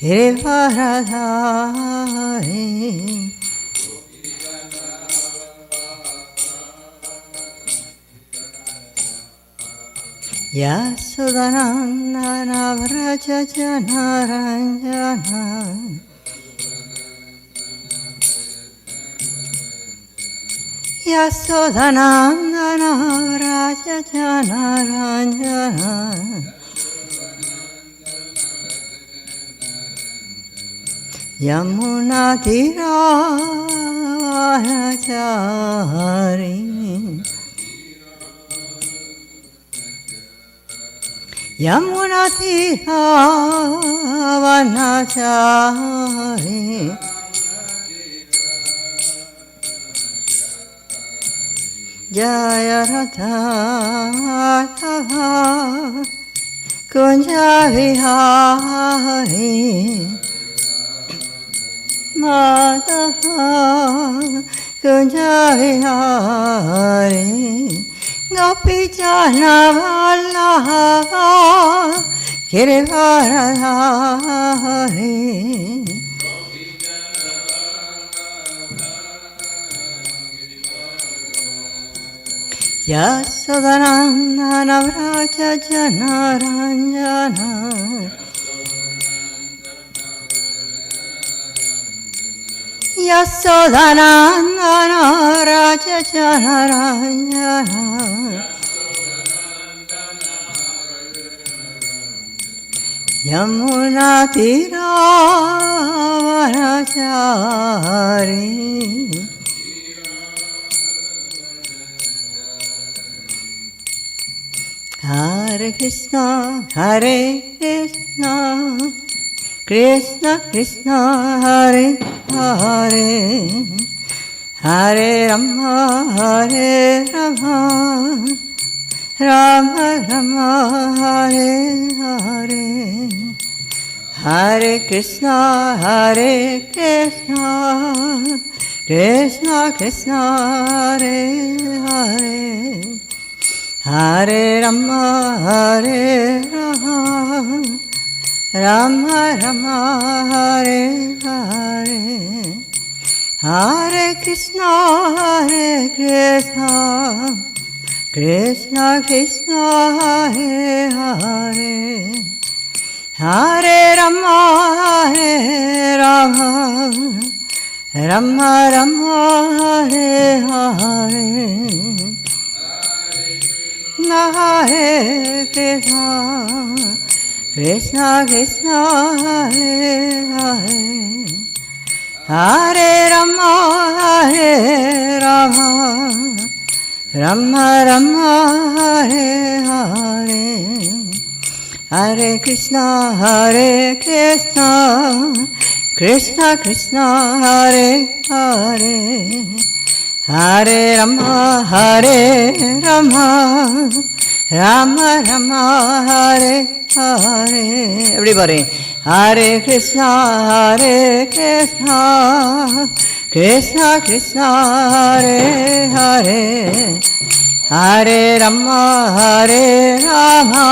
Girivaradhari Yasudanandana Vrajajanaranjana Yasudanandana Vrajajanaranjana Yamunatiravanachari Yamunatiravanachari Jaya Radha Tava Kunja Vihari Madhava Kunja Vihari Gopi Jana Vallabha Girivaradhari Yasodanandana Vrajajanaranjana Yasodanandana Vrajajanaranjana Yamunatiravanachari Hare Krishna, Hare Krishna, Krishna Krishna, Hare Hare, Hare Rama, Hare Rama, Rama Rama, Hare Hare, Hare Krishna, Hare Krishna, Krishna Krishna, Hare Hare, Hare Rama, Hare Rama, Rama Rama, Hare Hare, Hare Krishna, Hare Krishna, Krishna Krishna, Hare Hare, Hare Rama, Hare Rama, Rama Rama, Hare Hare, Hare Krishna, Krishna Krishna, Hare Hare, Hare Rama, Hare Rama, Rama Rama, Hare Hare, Hare Krishna, Hare Krishna, Krishna Krishna, Hare Hare, Hare Rama, Hare Rama, Rama Rama, Hare Hare. Everybody. Hare Krishna, Hare Krishna, Krishna Krishna, Hare Hare, Hare Rama, Hare Rama,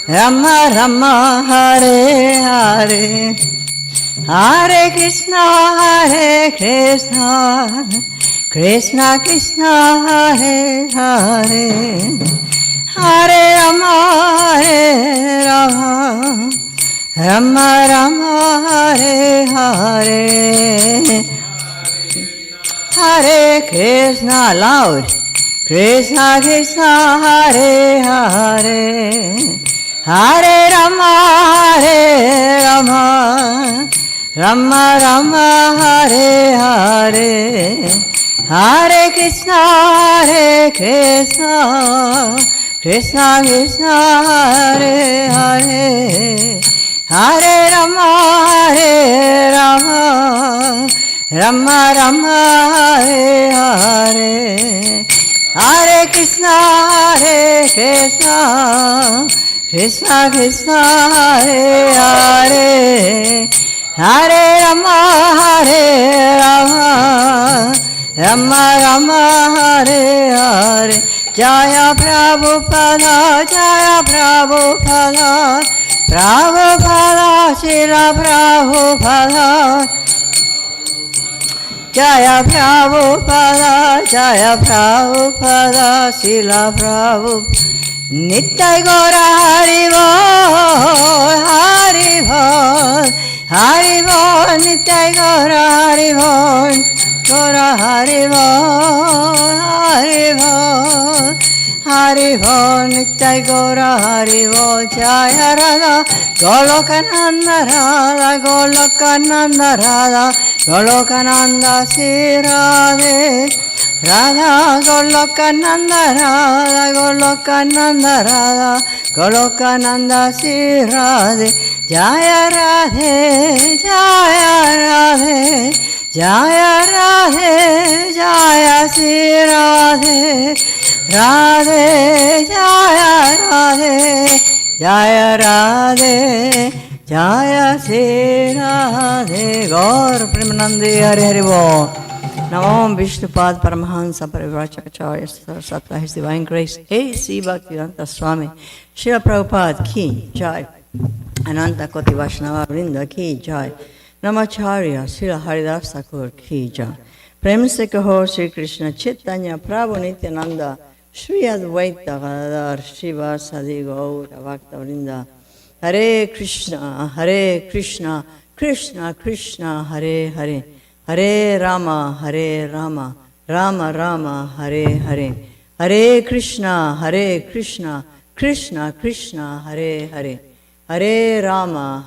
Rama Rama, Hare Hare, Hare Krishna, Hare Krishna, Krishna Krishna, Hare Hare, Hare Rama, Hare Rama, Rama Rama, Hare Hare, Hare Krishna, loud, Krishna Krishna, Hare Hare, Hare Rama, Hare Rama, Rama Rama, Hare Hare, Hare Krishna, Hare Krishna, Krishna Krishna, Hare Hare, Hare Rama, Hare Rama, Rama Rama, Hare Hare, Hare Krishna, Hare Krishna, Krishna Krishna, Hare Hare, Hare Rama, Hare Rama, Rama Rama, Hare Hare, Jaya Prabhupada, Jaya Prabhupada, Prabhupada Srila Prabhupada. Jaya Prabhupada, Jaya Prabhupada, Srila Prabhupada. Nitya Gaura Hari Bol, Hari Bol, Hari Bol, Nitya Gaura Hari Bol, Gaura Hari Bol, Hari Bol, Hari Bol, Nitya Gaura Hari Bol, Jaya Radha, Goloka Nanda Radha, Goloka Nanda Radha, Goloka Nanda Sri Radhe. Radha Goloka Nanda Radha Goloka Nanda Radha Goloka Nanda Sri Radhe. Jaya Radhe Jaya Radhe Jaya Radhe Jaya Sri Radhe. Radhe Jaya Radhe Jaya Radhe Jaya Sri Radhe. Gaur Premanande Hare Hare Bol. Namo Vishnupad Paramahansa Parivrajacharya Saraswata, His Divine Grace, A.C. Bhaktivedanta Swami, Srila Prabhupada Ki Jai, Ananta Koti Vaishnava Vrinda Ki Jai, Namacharya Srila Haridas Thakur Ki Jai. Prem se kaho Shri Krishna Chaitanya Prabhu Nityananda Shri Advaita Gadadhar Srivasadi Gaura Bhakta Vrinda. Hare Krishna, Krishna Krishna, Hare Hare, Hare Rama, Rama Rama, Hare Hare. Hare Krishna, Krishna Krishna, Hare Hare. Hare Rama,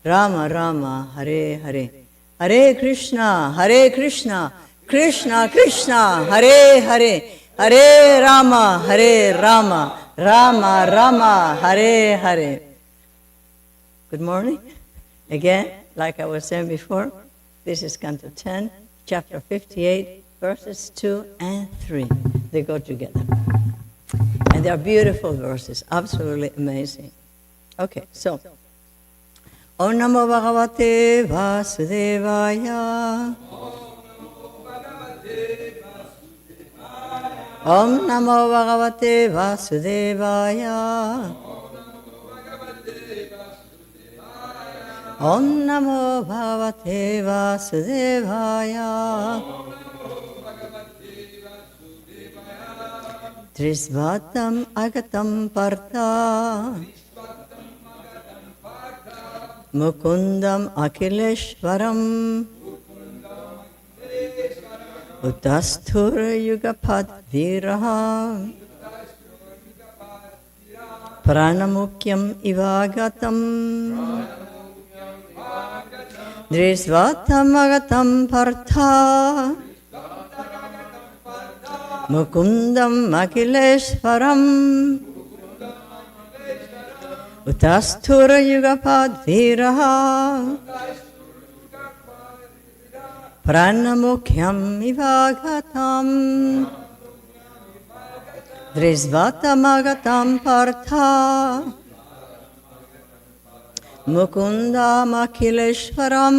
Rama Rama, Hare Hare. Hare Krishna, Krishna Krishna, Hare Hare. Hare Rama, Rama Rama, Hare Hare. Good morning. Again, like I was saying before, this is Canto 10, chapter 58, verses 2 and 3. They go together. And they are beautiful verses, absolutely amazing. Okay, so. Om Namo Bhagavate Vasudevaya. Om Namo Bhagavate Vasudevaya. Om Namo Bhagavate Vasudevaya. Trisvatam Agatam Partha Mukundam Akhileshwaram Utasthur Yugapad Viraha Pranamukyam Ivagatam Drisvatam Agatam Partha Mukundam Akhileshwaram Utasthura Yugapad Viraha Pranamukyam Ivagatam Drisvatam Agatam Partha Mukundam Akhileshwaram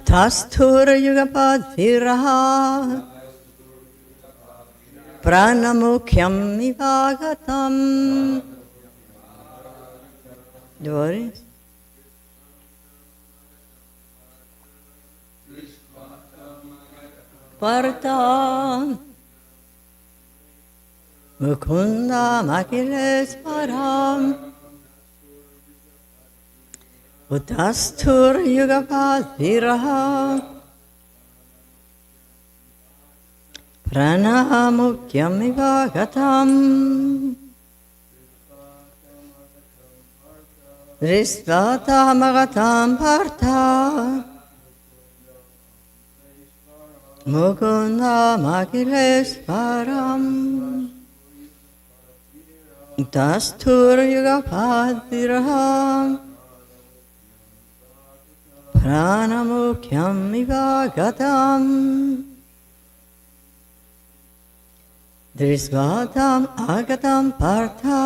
Tasthura Yugapad Viraha Pranamukyam Ivagatam. Devotees? Partha Mukundam Akhileshwaram Utasthur Yugapad Viraha Pranamukyam Ivagatam Drisvatam Agatam Partha Mukundam Akhileshwaram Tasthur Yugapad Viraha Pranamukyam Ivagatam Drisvatam Agatam Partha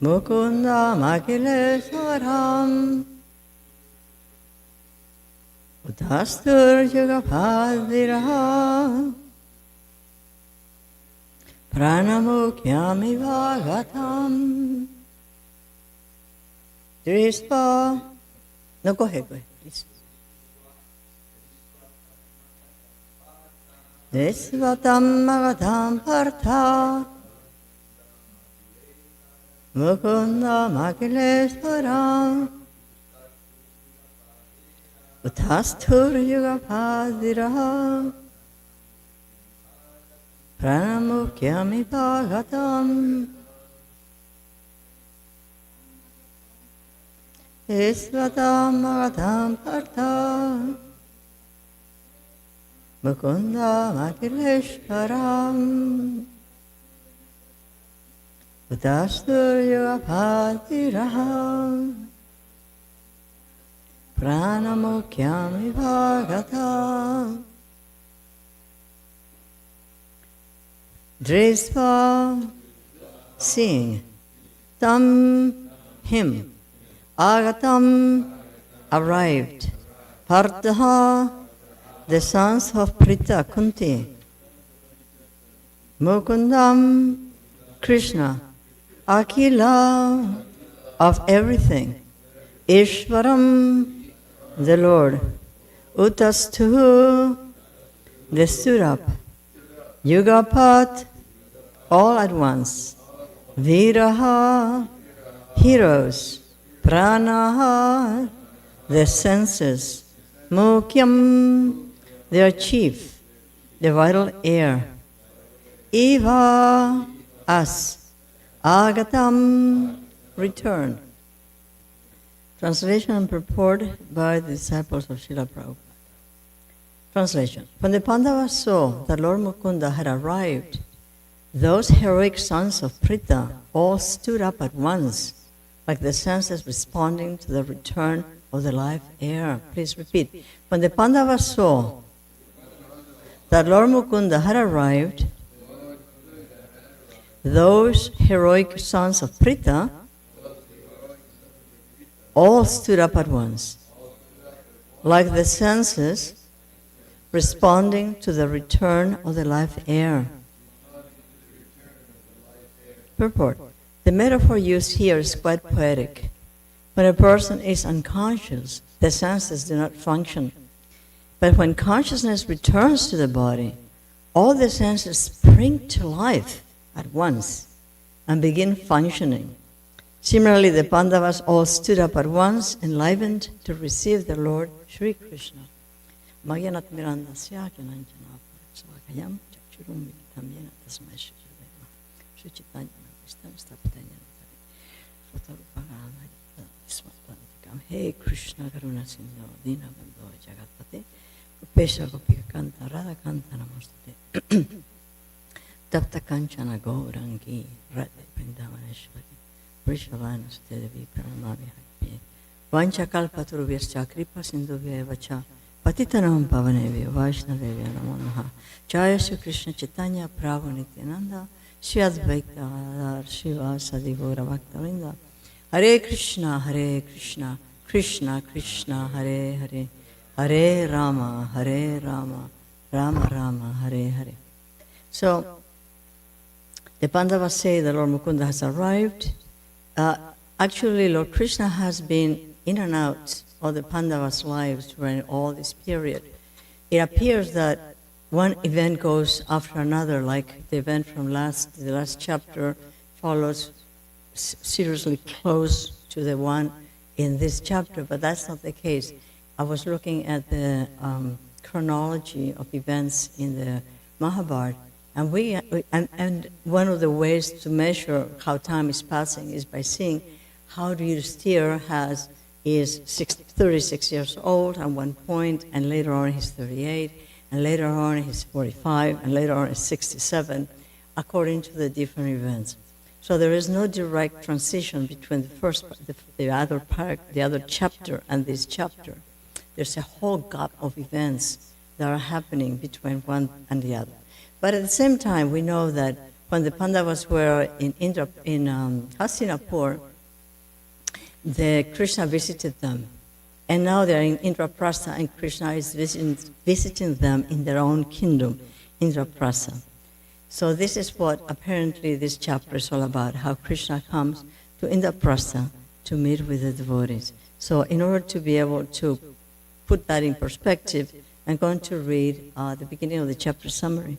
Mukundam Akhileshwaram Utasthur Yugapad Viraha Pranamukyami Bhagavatam. Drisva. No, go ahead, please. Drisvatam Magatam Partha. Mukunda Makileswaram. Utastur Yugapadiraha. Pranamukyami Bhagavatam. Isvatam Magatam Partha. Mukunda Makileshwaram. Utastur Yugapadiraha. Pranamukyami Bhagavatam. Drisva, seeing, tam, him, agatam, arrived, Partha, the sons of Pritha, Kunti, Mukundam, Krishna, Akila, of everything, Ishvaram, the Lord, Utastu, they stood up, Yugapat, all at once, Viraha, heroes, Pranaha, the senses, Mukyam, their chief, the vital air, Eva, us, Agatam, return. Translation and purport by the disciples of Srila Prabhupada. Translation. When the Pandavas saw that Lord Mukunda had arrived, those heroic sons of Pritha all stood up at once, like the senses responding to the return of the life air. Please repeat. When the Pandavas saw that Lord Mukunda had arrived, those heroic sons of Pritha all stood up at once, like the senses responding to the return of the life air. Purport. The metaphor used here is quite poetic. When a person is unconscious, the senses do not function. But when consciousness returns to the body, all the senses spring to life at once and begin functioning. Similarly, the Pandavas all stood up at once, enlivened to receive the Lord Sri Krishna. Magyanat Mirandasya Kyananjana Parakshvakayam Chakshurum Vitamyena Tasmai Shikadeva Shuchitanya Kristam Stapatanya Sotarupagana Swatantikam. Hey Krishna Karuna Sindhu Dina Bandho Jagatpate Upesha Gopika Kanta Radha Kanta Namostate Tapta Kanchana Gaurangi Radha Vrindavaneshwari Vrishavana Stedevi Pranamami Hakpi Vancha Kalpaturvyascha Kripa Sindhuvya Vacha Patitanam Pavanevya Vaishnavevya Namo Namaha. Jaya Shri Krishna Chaitanya Prabhu Nityananda Shri Advaita Shiva Sadi Gaura Bhaktavinda. Hare Krishna, Krishna Krishna, Hare Hare, Hare Rama, Rama Rama, Hare Hare. So, the Pandavas say that Lord Mukunda has arrived. Actually, Lord Krishna has been in and out of the Pandavas' lives during all this period. It appears that one event goes after another, like the event from the last chapter follows seriously close to the one in this chapter, but that's not the case. I was looking at the chronology of events in the Mahabharata, and one of the ways to measure how time is passing is by seeing how Yudhishthira is 36 years old at one point, and later on he's 38, and later on he's 45, and later on he's 67, according to the different events. So there is no direct transition between the other chapter and this chapter. There's a whole gap of events that are happening between one and the other. But at the same time, we know that when the Pandavas were in Hastinapur, Krishna visited them. And now they're in Indraprastha, and Krishna is visiting them in their own kingdom, Indraprastha. So this is what apparently this chapter is all about, how Krishna comes to Indraprastha to meet with the devotees. So in order to be able to put that in perspective, I'm going to read the beginning of the chapter summary.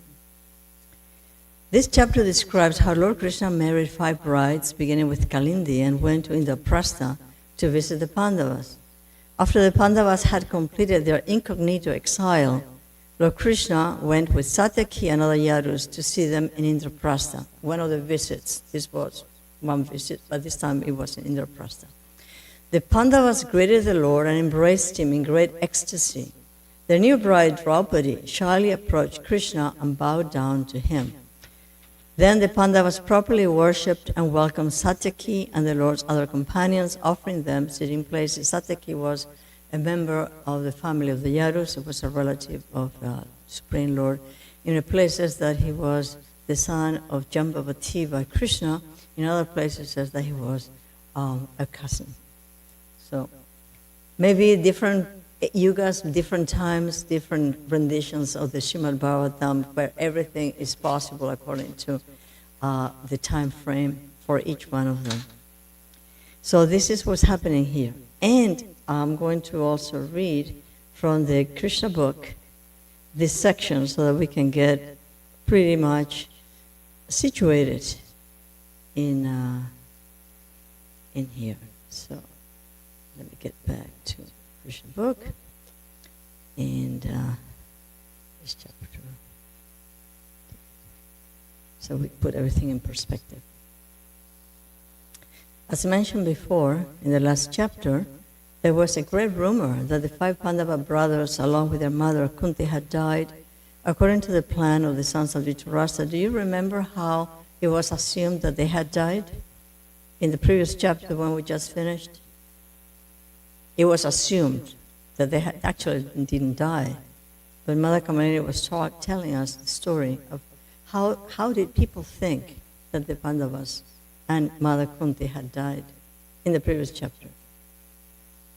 This chapter describes how Lord Krishna married 5 brides, beginning with Kalindi, and went to Indraprastha to visit the Pandavas. After the Pandavas had completed their incognito exile, Lord Krishna went with Satyaki and other Yadus to see them in Indraprastha, one of the visits. This was one visit, but this time it was in Indraprastha. The Pandavas greeted the Lord and embraced him in great ecstasy. Their new bride, Draupadi, shyly approached Krishna and bowed down to him. Then the Pandavas properly worshipped and welcomed Satyaki and the Lord's other companions, offering them sitting places. Satyaki was a member of the family of the Yadus. It was a relative of Supreme Lord. In places that he was the son of Jambavati by Krishna. In other places it says that he was a cousin. So maybe different yugas, different times, different renditions of the Srimad Bhagavatam, where everything is possible according to the time frame for each one of them. So this is what's happening here. And I'm going to also read from the Krishna book this section so that we can get pretty much situated in here. So let me get back to Krishna book and this chapter. So we put everything in perspective. As mentioned before in the last chapter, there was a great rumor that the 5 Pandava brothers, along with their mother Kunti, had died according to the plan of the sons of Dhritarashtra. Do you remember how it was assumed that they had died? In the previous chapter, the one we just finished, it was assumed that they had actually didn't die. But Mother Kamalini was telling us the story of how did people think that the Pandavas and Mother Kunti had died in the previous chapter.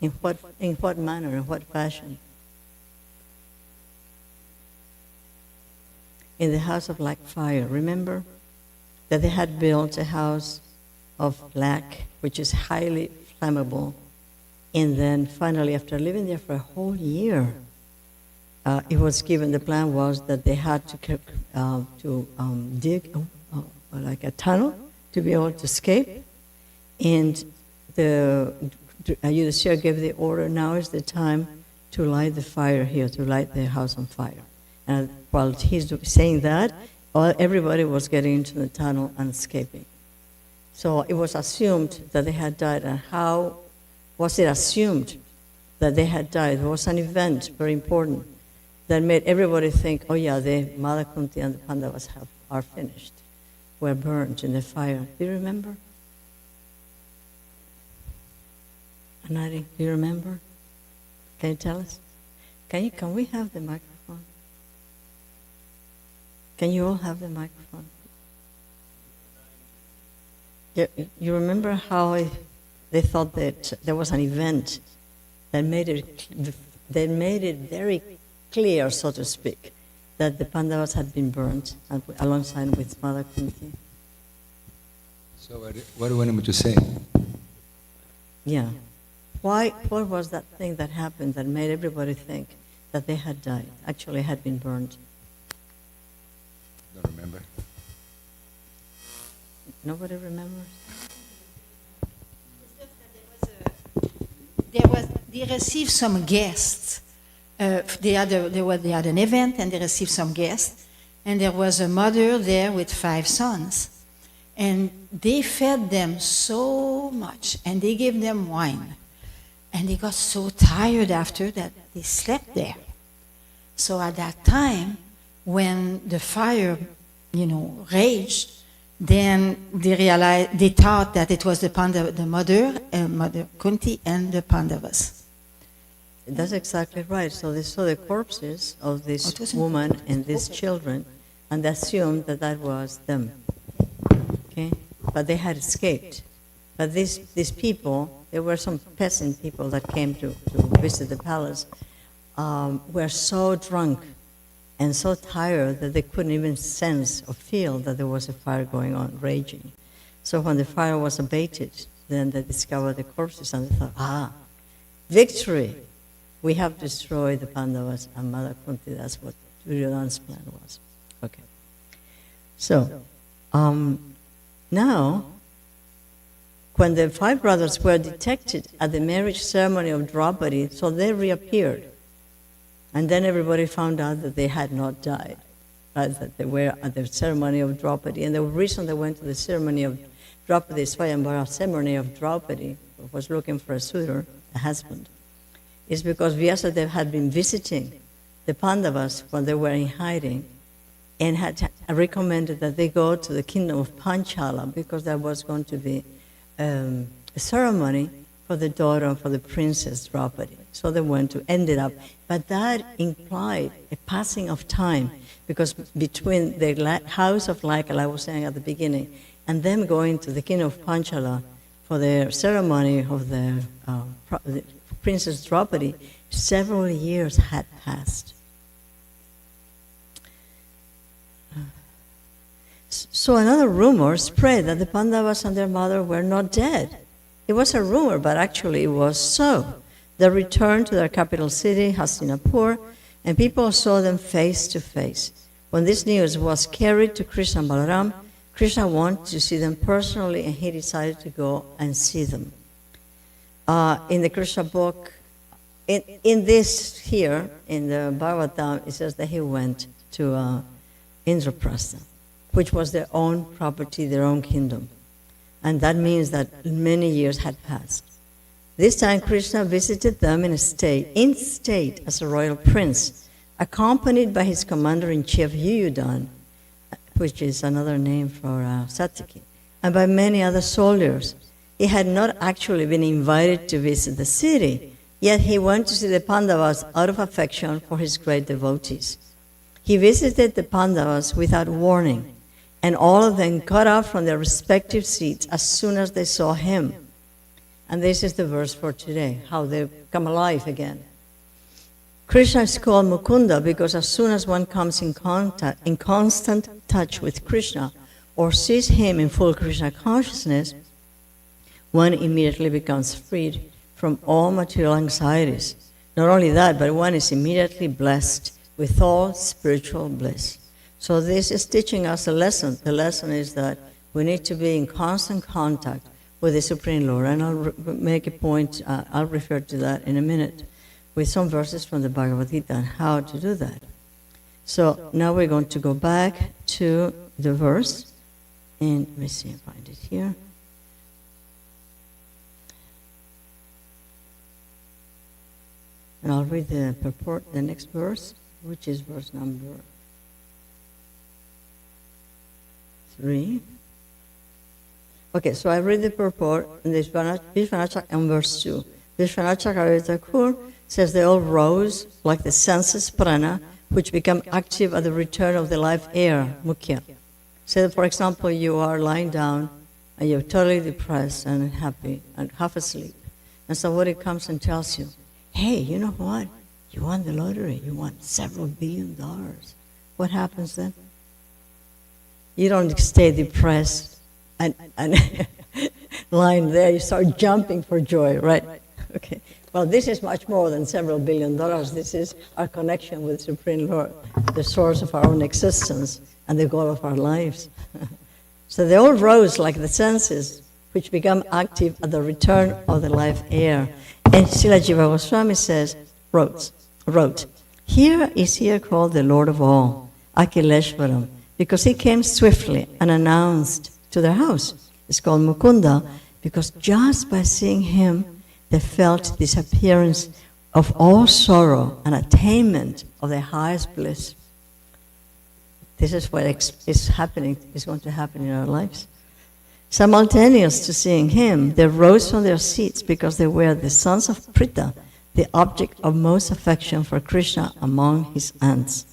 In what manner, in what fashion? In the house of black fire. Remember that they had built a house of black, which is highly flammable. And then finally, after living there for a whole year, it was given, the plan was that they had to dig like a tunnel to be able to escape. And the Yudhishthira gave the order, now is the time to light the fire here, to light the house on fire. And while he's saying that, everybody was getting into the tunnel and escaping. So it was assumed that they had died. And how was it assumed that they had died? There was an event, very important, that made everybody think, oh yeah, the Mother Kunti and the Pandavas are finished, were burned in the fire. Do you remember? Anari, do you remember? Can you tell us? Can we have the microphone? Can you all have the microphone? You remember how they thought that there was an event that made it very clear, so to speak, that the Pandavas had been burnt alongside with Mother Kunti. So what do you want me to say? Yeah. What was that thing that happened that made everybody think that they had died, actually had been burned? Don't remember. Nobody remembers? They received some guests. They had an event and they received some guests. And there was a mother there with 5 sons. And they fed them so much and they gave them wine. And they got so tired after that they slept there. So at that time, when the fire, raged, then they thought that it was the Mother Kunti and the Pandavas. That's exactly right. So they saw the corpses of this woman and these children, and they assumed that that was them. Okay, but they had escaped. But these people, there were some peasant people that came to visit the palace, were so drunk and so tired that they couldn't even sense or feel that there was a fire going on, raging. So when the fire was abated, then they discovered the corpses and they thought, victory! We have destroyed the Pandavas and Mother Kunti. That's what Duryodhana's plan was. Okay. So, now, when the 5 brothers were detected at the marriage ceremony of Draupadi, so they reappeared. And then everybody found out that they had not died, right? That they were at the ceremony of Draupadi. And the reason they went to the ceremony of Draupadi, Swayambara ceremony of Draupadi, was looking for a suitor, a husband, is because Vyasadeva had been visiting the Pandavas when they were in hiding and had recommended that they go to the kingdom of Panchala because there was going to be a ceremony for the daughter, for the princess Draupadi. So they went to, ended up. But that implied a passing of time because between the house of like I was saying at the beginning, and them going to the kingdom of Panchala for the ceremony of the Princess Draupadi, several years had passed. So another rumor spread that the Pandavas and their mother were not dead. It was a rumor, but actually it was so. They returned to their capital city, Hastinapur, and people saw them face to face. When this news was carried to Krishna and Balaram, Krishna wanted to see them personally, and he decided to go and see them. In the Krishna book, in this here, in the Bhagavatam, it says that he went to Indraprastha, which was their own property, their own kingdom. And that means that many years had passed. This time Krishna visited them in state as a royal prince, accompanied by his commander-in-chief Yuyudan, which is another name for Satyaki, and by many other soldiers. He had not actually been invited to visit the city, yet he went to see the Pandavas out of affection for his great devotees. He visited the Pandavas without warning, and all of them got up from their respective seats as soon as they saw him. And this is the verse for today, how they come alive again. Krishna is called Mukunda because as soon as one comes in constant touch with Krishna or sees him in full Krishna consciousness, one immediately becomes freed from all material anxieties. Not only that, but one is immediately blessed with all spiritual bliss. So this is teaching us a lesson. The lesson is that we need to be in constant contact with the Supreme Lord. And I'll make a point, I'll refer to that in a minute, with some verses from the Bhagavad Gita on how to do that. So now we're going to go back to the verse, and let me see if I find it here. And I'll read the purport, the next verse, which is verse number 3. Okay, so I read the purport in this Vishwanath and verse 2. Vishwanath Chakravarti Thakur says they all rose like the senses prana, which become active at the return of the life air, mukhya. Say that, for example, you are lying down and you're totally depressed and unhappy and half asleep. And somebody comes and tells you, hey, you know what? You won the lottery. You won several $1 billion. What happens then? You don't stay depressed and lying there. You start jumping for joy, right? Okay. Well, this is much more than several $1 billion. This is our connection with Supreme Lord, the source of our own existence and the goal of our lives. So they all rose like the senses, which become active at the return of the life air. And Srila Jiva Goswami says, wrote, here is here called the Lord of all, Akhileshwaram, because he came swiftly and announced to their house. It's called Mukunda, because just by seeing him, they felt disappearance of all sorrow and attainment of the highest bliss. This is what is happening, is going to happen in our lives. Simultaneous to seeing him, they rose from their seats because they were the sons of Pritha, the object of most affection for Krishna among his aunts.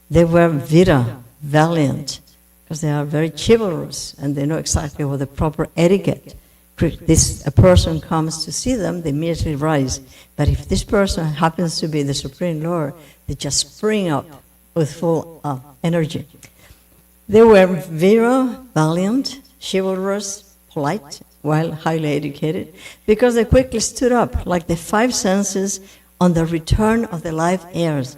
They were vira, valiant, because they are very chivalrous and they know exactly what the proper etiquette. A person comes to see them, they immediately rise. But if this person happens to be the Supreme Lord, they just spring up with full energy. They were virile, valiant, chivalrous, polite, while highly educated, because they quickly stood up like the five senses on the return of the life heirs.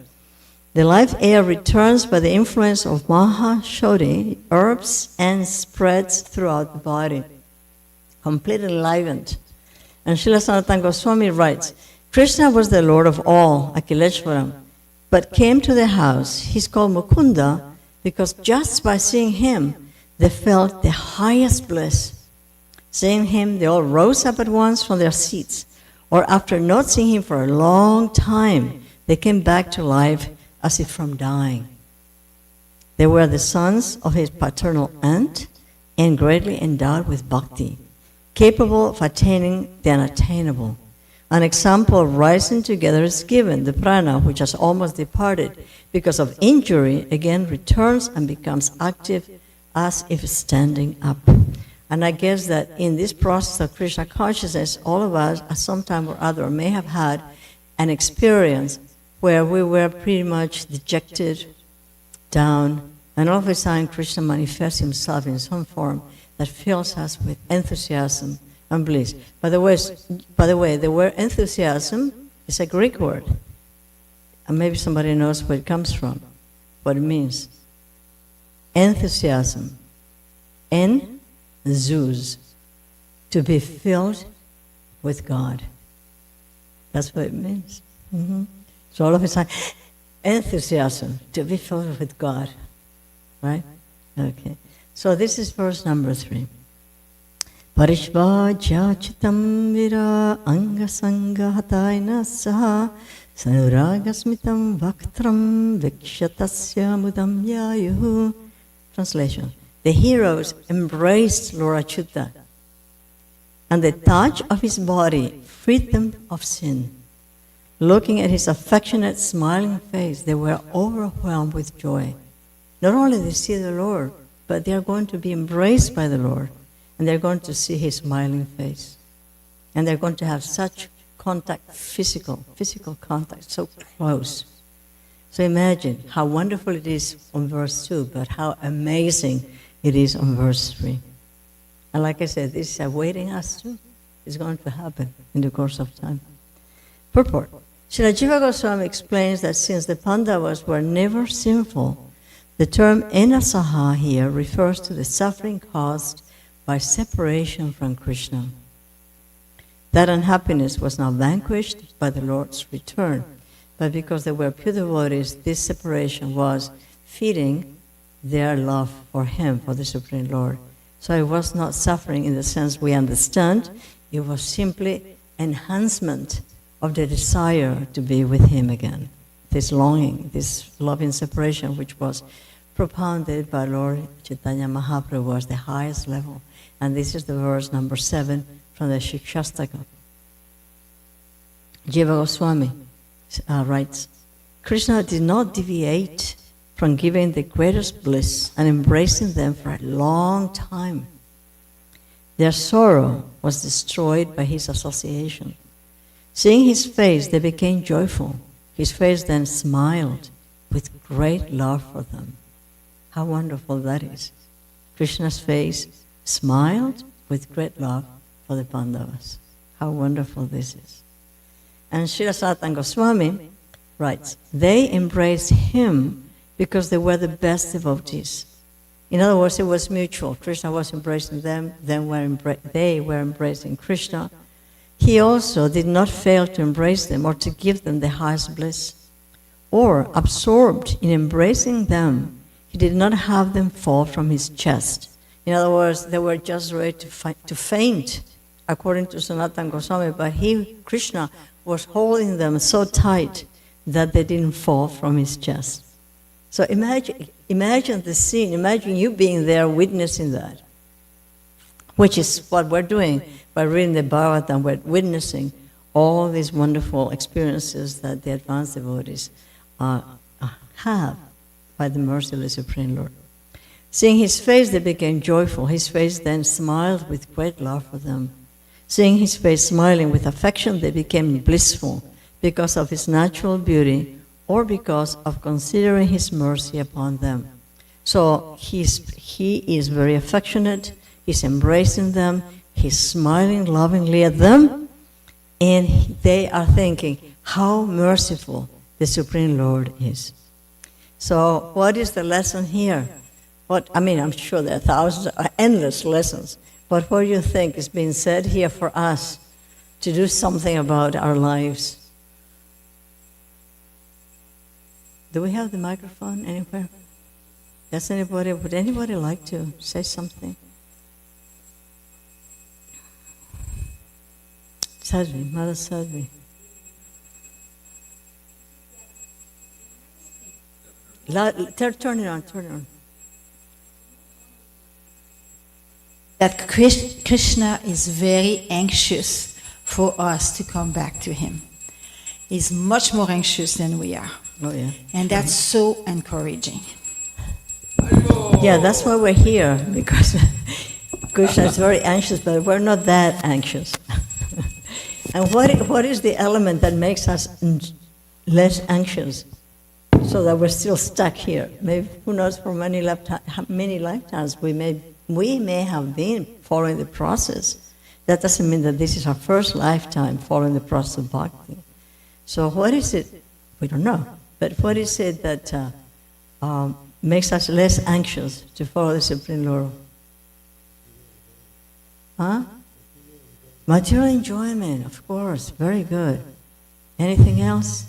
The life air returns by the influence of Maha Shodhi, herbs, and spreads throughout the body, completely enlivened. And Srila Sanatana Goswami writes, Krishna was the Lord of all, Hillsborough, but came to the house. He's called Mukunda because just by seeing him, they felt the highest bliss. Seeing him, they all rose up at once from their seats, or after not seeing him for a long time, they came back to life as if from dying. They were the sons of his paternal aunt and greatly endowed with bhakti, capable of attaining the unattainable. An example of rising together is given. The prana, which has almost departed because of injury, again returns and becomes active as if standing up. And I guess that in this process of Krishna consciousness, all of us at some time or other may have had an experience where we were pretty much dejected, down, and all of a sudden Krishna manifests himself in some form that fills us with enthusiasm and bliss. By the way, the word enthusiasm is a Greek word. And maybe somebody knows where it comes from, what it means. Enthusiasm. Zuz, to be filled with God. That's what it means. Mm-hmm. So all of a sudden, enthusiasm, to be filled with God. Right? Okay. So this is verse number 3. Parishvaja chitam vira angasanga hataina saha sanuragasmitam vaktram vikshatasya mudam yayuhu. Translation. The heroes embraced Lord Achyuta, and the touch of his body freed them of sin. Looking at his affectionate, smiling face, they were overwhelmed with joy. Not only did they see the Lord, but they are going to be embraced by the Lord, and they're going to see his smiling face. And they're going to have such contact, physical contact, so close. So imagine how wonderful it is on verse 2, but how amazing it is on verse 3. And like I said, this is awaiting us too. It's going to happen in the course of time. Purport. Srila Jiva Goswami explains that since the Pandavas were never sinful, the term enasaha here refers to the suffering caused by separation from Krishna. That unhappiness was now vanquished by the Lord's return, but because they were pure devotees, this separation was feeding their love for him, for the Supreme Lord. So it was not suffering in the sense we understand, it was simply enhancement of the desire to be with him again. This longing, this loving separation, which was propounded by Lord Chaitanya Mahaprabhu as the highest level. And this is the verse number 7 from the Shikshastaka. Jiva Goswami writes, Krishna did not deviate from giving the greatest bliss and embracing them for a long time. Their sorrow was destroyed by his association. Seeing his face, they became joyful. His face then smiled with great love for them. How wonderful that is. Krishna's face smiled with great love for the Pandavas. How wonderful this is. And Srila Sanatana Goswami writes, they embraced him because they were the best devotees. In other words, it was mutual. Krishna was embracing them, they were embracing Krishna. He also did not fail to embrace them or to give them the highest bliss. Or, absorbed in embracing them, he did not have them fall from his chest. In other words, they were just ready to faint, according to Sanatana Goswami, but Krishna, was holding them so tight that they didn't fall from his chest. So imagine the scene, imagine you being there witnessing that, which is what we're doing by reading the Bhagavatam. We're witnessing all these wonderful experiences that the advanced devotees have by the mercy of the Supreme Lord. Seeing his face, they became joyful. His face then smiled with great love for them. Seeing his face smiling with affection, they became blissful because of his natural beauty or because of considering his mercy upon them. So he is very affectionate, he's embracing them, he's smiling lovingly at them, and they are thinking how merciful the Supreme Lord is. So what is the lesson here? I'm sure there are thousands, endless lessons, but what do you think is being said here for us to do something about our lives? Do we have the microphone anywhere? Would anybody like to say something? Sadhvi, Mother Sadhvi. Turn it on. That Krishna is very anxious for us to come back to him. He's much more anxious than we are. Oh, yeah. And that's so encouraging. Yeah, that's why we're here, because Krishna is very anxious, but we're not that anxious. And what is the element that makes us less anxious, so that we're still stuck here? Maybe, who knows, for many lifetimes we may have been following the process. That doesn't mean that this is our first lifetime following the process of bhakti. So what is it? We don't know. But what is it that makes us less anxious to follow the Supreme Lord? Huh? Material enjoyment, of course. Very good. Anything else?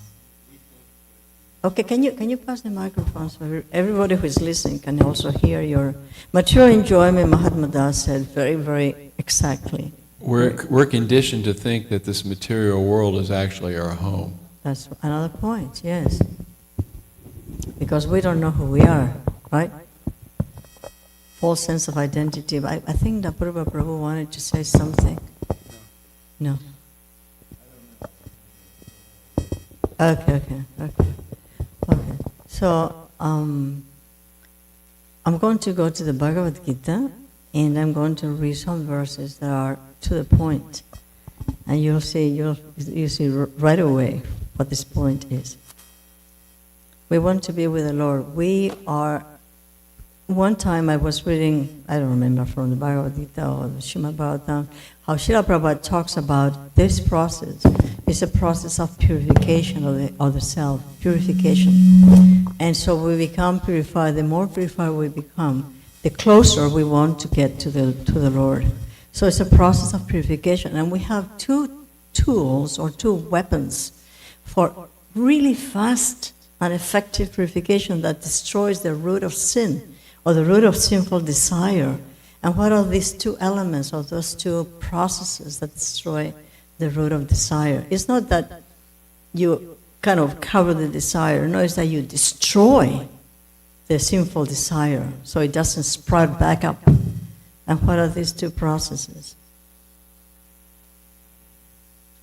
Okay, can you pass the microphone so everybody who is listening can also hear your material enjoyment? Mahatma Das said very, very exactly. We're conditioned to think that this material world is actually our home. That's another point, yes. Because we don't know who we are, right? False sense of identity. I think that Prabhu wanted to say something. No. Okay. So, I'm going to go to the Bhagavad Gita, and I'm going to read some verses that are to the point. And you'll see right away what this point is. We want to be with the Lord. One time I was reading, I don't remember, from the Bhagavad Gita or the Srimad Bhagavatam, how Srila Prabhupada talks about this process. It's a process of purification of the self, purification. And so we become purified. The more purified we become, the closer we want to get to the Lord. So it's a process of purification. And we have two tools or two weapons for really fast and effective purification that destroys the root of sin or the root of sinful desire. And what are these two elements or those two processes that destroy the root of desire? It's not that you kind of cover the desire. No, it's that you destroy the sinful desire so it doesn't sprout back up. And what are these two processes?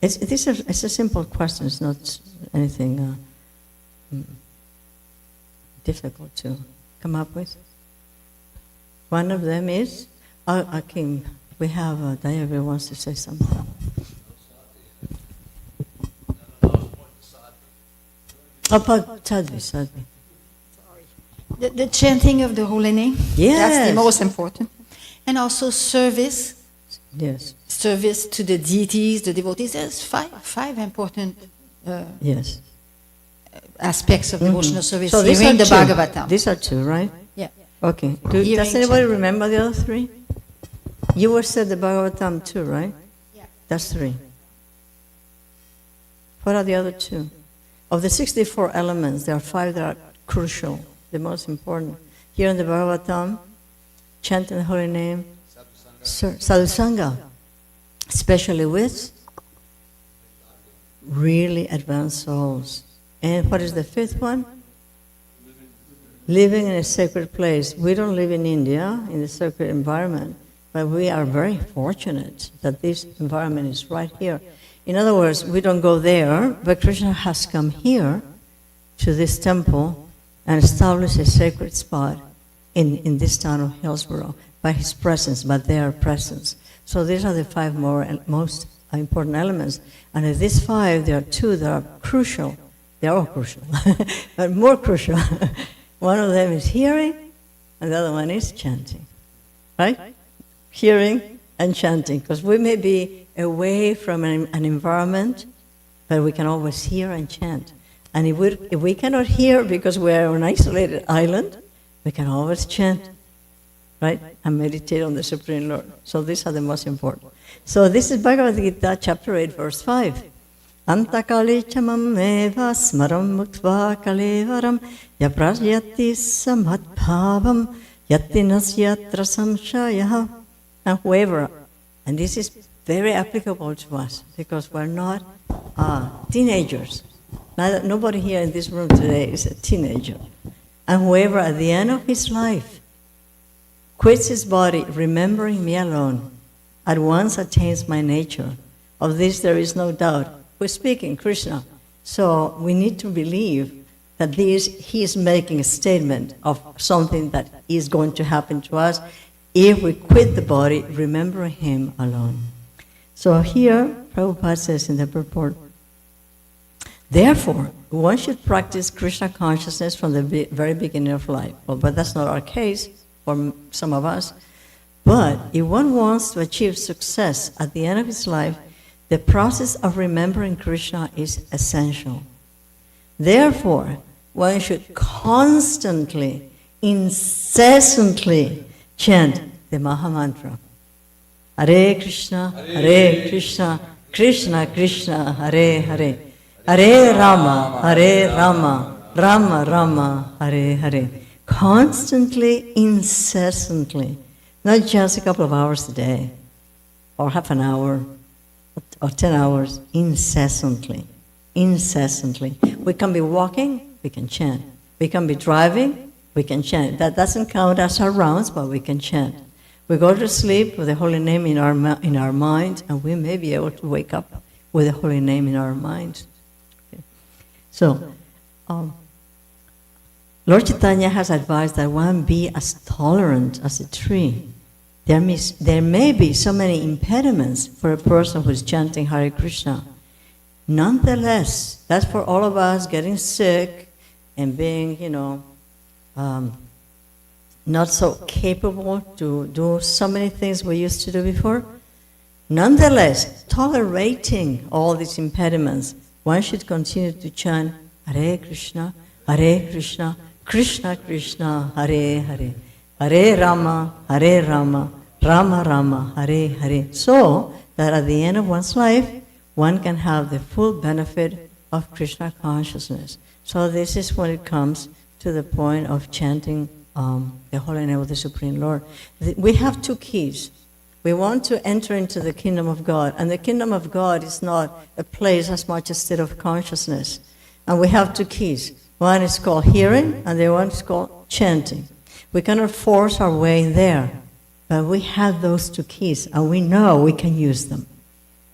It's a simple question. It's not anything difficult to come up with. One of them is, Akim, we have Dayavi wants to say something. Sadhvi. The chanting of the holy name, Yes. that's the most important. And also service. Yes. Service to the deities, the devotees. There's five important Yes. aspects of devotional service So these here in are the two. Bhagavatam. These are two, right? Yeah. Okay. Hearing Does anybody chanting. remember the other three? You were said the Bhagavatam too, right? Yeah. That's three. What are the other two? Of the 64 elements, there are 5 that are crucial, the most important. Here in the Bhagavatam, chanting the holy name, sadhusanga, especially with really advanced souls. And what is the 5th one? Living in a sacred place. We don't live in India, in the sacred environment, but we are very fortunate that this environment is right here. In other words, we don't go there, but Krishna has come here to this temple and established a sacred spot in this town of Hillsborough by his presence, by their presence. So these are the 5 most important elements. And of these 5, there are 2 that are crucial. They're all crucial, but more crucial. One of them is hearing, and the other one is chanting, right? Hearing and chanting, because we may be away from an environment, but we can always hear and chant. And if we cannot hear because we're on an isolated island, we can always chant, right? And meditate on the Supreme Lord. So these are the most important. So this is Bhagavad Gita, chapter 8, verse 5. Antakali chamam eva smaram muktva kalevaram yaprasyati samadbhavam yatinasyatra samshayah. And whoever, and this is very applicable to us because we're not teenagers. Nobody here in this room today is a teenager. And whoever at the end of his life quits his body, remembering me alone, at once attains my nature. Of this there is no doubt. We're speaking Krishna. So we need to believe that he is making a statement of something that is going to happen to us if we quit the body, remembering him alone. So here, Prabhupada says in the purport, therefore, one should practice Krishna consciousness from the very beginning of life. Well, but that's not our case for some of us. But if one wants to achieve success at the end of his life, the process of remembering Krishna is essential. Therefore, one should constantly, incessantly chant the Maha Mantra. Hare Krishna, Krishna Krishna, Hare Hare. Hare Rama, Rama Rama, Hare Hare. Constantly, incessantly. Not just a couple of hours a day, or half an hour, or 10 hours, incessantly. Incessantly. We can be walking, we can chant. We can be driving, we can chant. That doesn't count as our rounds, but we can chant. We go to sleep with the holy name in our mind, and we may be able to wake up with the holy name in our mind. Okay. So, Lord Chaitanya has advised that one be as tolerant as a tree. There may be so many impediments for a person who is chanting Hare Krishna. Nonetheless, that's for all of us getting sick and being, not so capable to do so many things we used to do before. Nonetheless, tolerating all these impediments, one should continue to chant Hare Krishna, Krishna Krishna, Hare Hare, Hare Rama, Rama Rama, Hare Hare. So that at the end of one's life, one can have the full benefit of Krishna consciousness. So this is when it comes to the point of chanting the holy name of the Supreme Lord. We have two keys. We want to enter into the kingdom of God, and the kingdom of God is not a place as much a state of consciousness. And we have two keys. One is called hearing, and the one is called chanting. We cannot force our way there, but we have those two keys, and we know we can use them.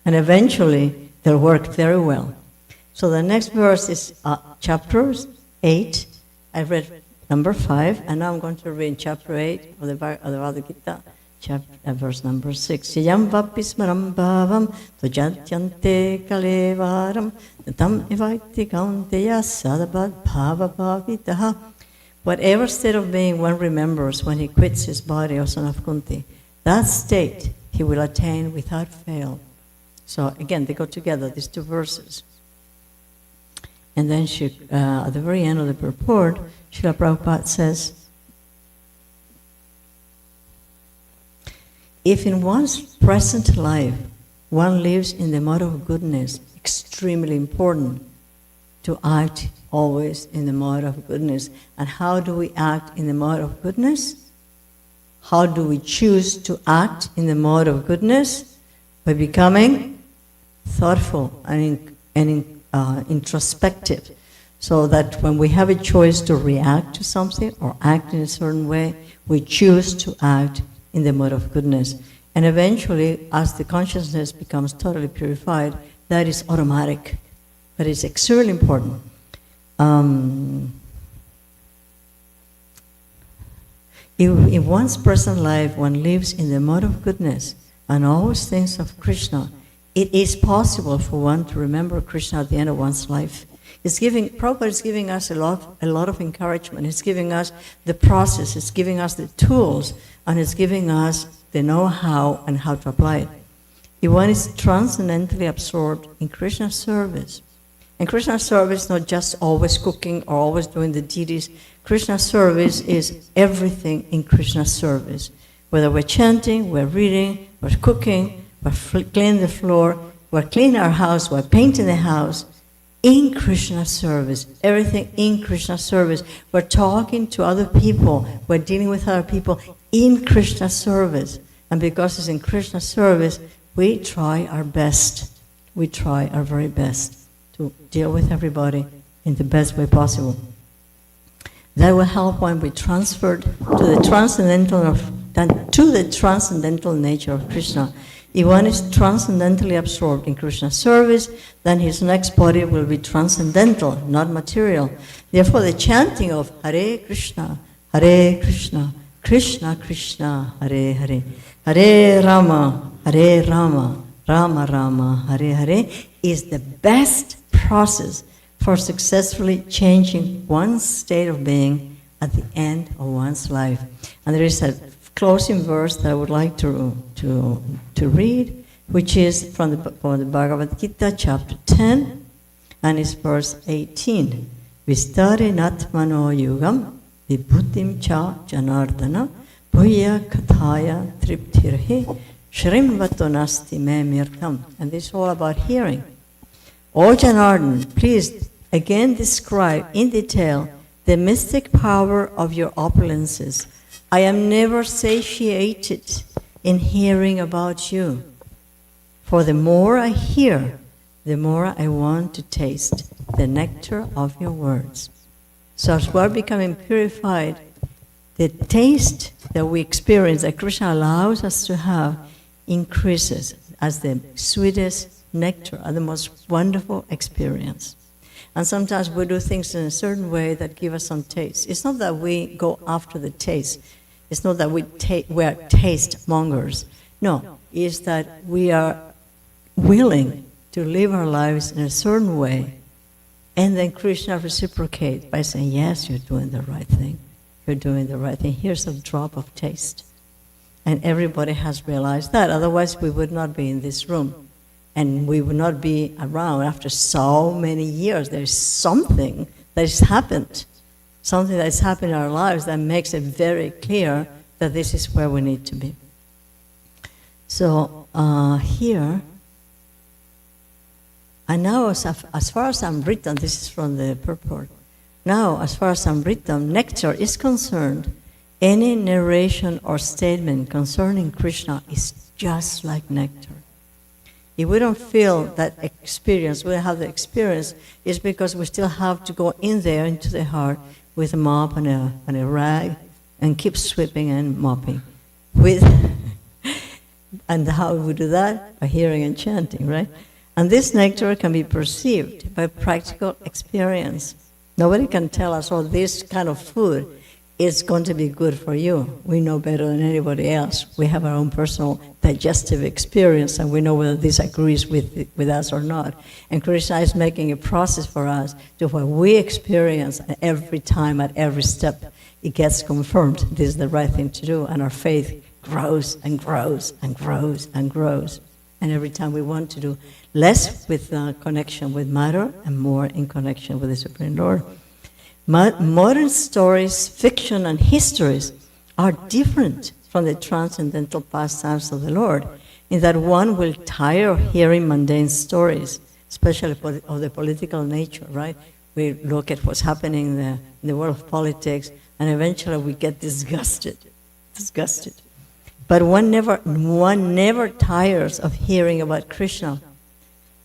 And eventually, they'll work very well. So the next verse is chapter 8. I read number 5, and now I'm going to read chapter 8 of the Bhagavad Gita, verse number 6. Yam vapismaram bhavam tujatyante kalevaram tam evaiti kaunteya sadabad bhava bhavitaha. Whatever state of being one remembers when he quits his body, O son of Kunti, that state he will attain without fail. So again, they go together, these two verses. And then at the very end of the purport, Srila Prabhupada says, if in one's present life one lives in the mode of goodness, extremely important to act always in the mode of goodness. And how do we act in the mode of goodness? How do we choose to act in the mode of goodness? By becoming thoughtful and introspective, so that when we have a choice to react to something or act in a certain way, we choose to act in the mode of goodness. And eventually, as the consciousness becomes totally purified, that is automatic. But it's extremely important. In one's present life, one lives in the mode of goodness and always thinks of Krishna. It is possible for one to remember Krishna at the end of one's life. Prabhupada is giving us a lot of encouragement. He's giving us the process, he's giving us the tools, and he's giving us the know-how and how to apply it. If one is transcendentally absorbed in Krishna service, and Krishna service is not just always cooking or always doing the duties. Krishna service is everything in Krishna service. Whether we're chanting, we're reading, we're cooking, we're cleaning the floor, we're cleaning our house, we're painting the house, in Krishna service, everything in Krishna service. We're talking to other people, we're dealing with other people in Krishna service. And because it's in Krishna service, we try our best. We try our very best to deal with everybody in the best way possible. That will help when we transferred to the transcendental nature of Krishna. If one is transcendentally absorbed in Krishna's service, then his next body will be transcendental, not material. Therefore, the chanting of Hare Krishna, Krishna Krishna, Hare Hare, Hare Rama, Rama Rama, Hare Hare, is the best process for successfully changing one's state of being at the end of one's life. And there is a closing verse that I would like to read, which is from the Bhagavad Gita, chapter 10, and it's verse 18. Vistare natmano yugam vibhutim cha janardana bhuya kathaya triptirhi shrimvato nasti me mirkam. And this is all about hearing. O Janardan, please again describe in detail the mystic power of your opulences. I am never satiated in hearing about you. For the more I hear, the more I want to taste the nectar of your words. So as we're becoming purified, the taste that we experience, that Krishna allows us to have, increases as the sweetest nectar, and the most wonderful experience. And sometimes we do things in a certain way that give us some taste. It's not that we go after the taste. It's not that we're taste mongers. No, it's that we are willing to live our lives in a certain way, and then Krishna reciprocates by saying, yes, you're doing the right thing. You're doing the right thing. Here's a drop of taste. And everybody has realized that. Otherwise, we would not be in this room. And we would not be around after so many years. There's something that has happened. Something that has happened in our lives that makes it very clear that this is where we need to be. So here, and now as far as Amritam, this is from the purport. Now, as far as Amritam, nectar is concerned, any narration or statement concerning Krishna is just like nectar. If we don't feel that experience, we don't have the experience, it's because we still have to go in there into the heart with a mop and a rag and keep sweeping and mopping. And how we do that? By hearing and chanting, right? And this nectar can be perceived by practical experience. Nobody can tell us, oh, this kind of food is going to be good for you. We know better than anybody else. We have our own personal digestive experience, and we know whether this agrees with us or not. And Krishna is making a process for us to what we experience every time, at every step, it gets confirmed. This is the right thing to do, and our faith grows and grows and grows and grows. And every time we want to do less with connection with matter and more in connection with the Supreme Lord. Modern stories, fiction, and histories are different from the transcendental pastimes of the Lord, in that one will tire of hearing mundane stories, especially of the political nature, right? We look at what's happening in the world of politics, and eventually we get disgusted. But one never tires of hearing about Krishna.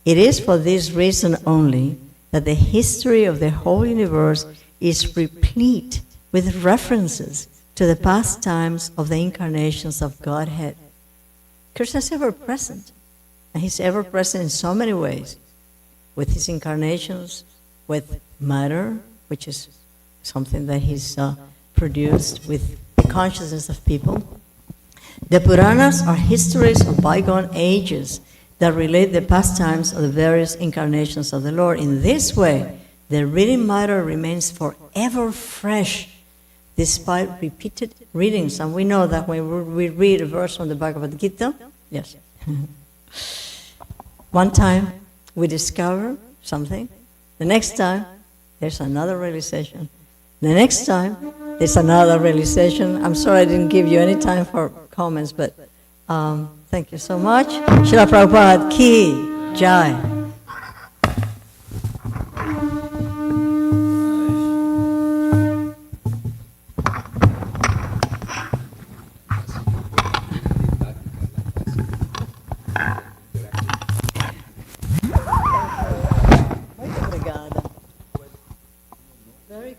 It is for this reason only that the history of the whole universe is replete with references to the past times of the incarnations of Godhead. Krishna is ever present, and he's ever present in so many ways, with his incarnations, with matter, which is something that he's produced with the consciousness of people. The Puranas are histories of bygone ages that relate the pastimes of the various incarnations of the Lord. In this way, the reading matter remains forever fresh despite repeated readings. And we know that when we read a verse from the Bhagavad Gita, yes, one time we discover something, the next time there's another realization, the next time there's another realization. I'm sorry I didn't give you any time for comments, but thank you so much. Srila Prabhupada Ki Jai. Muito obrigada. Very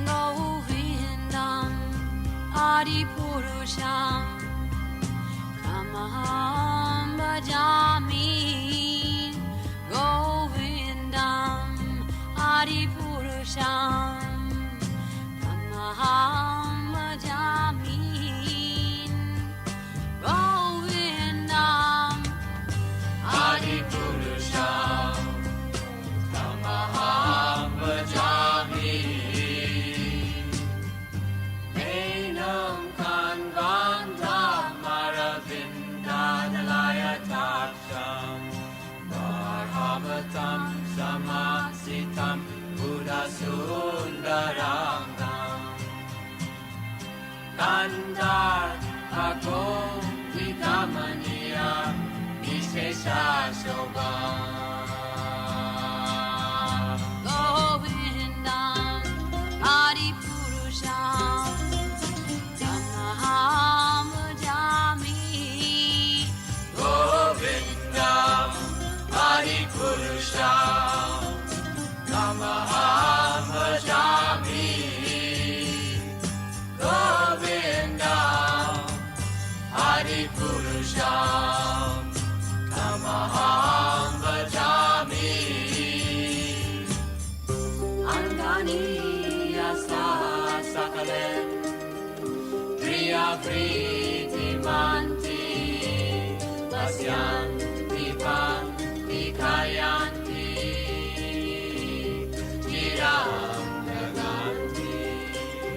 Govindam Adipurusham Tamaham Bhajami Govindam Adipurusham Tamaham Bhajami Govindam Adipurusham Tamaham Bhajami Enam Kanvantam Maravindadalayataksham Varhavatam Samasitam Buddhasundarangam Kandar Akom Vidamaniya Vishesha Shobham Govindam Adipurusham Tamaham Bhajami Govindam Adipurusham Tamaham Bhajami Govindam Adipurusham Tamaham Bhajami Angani Asa Sakalen Priya Priti Manti Pasyanti Panti Kayanti Chiram Naganti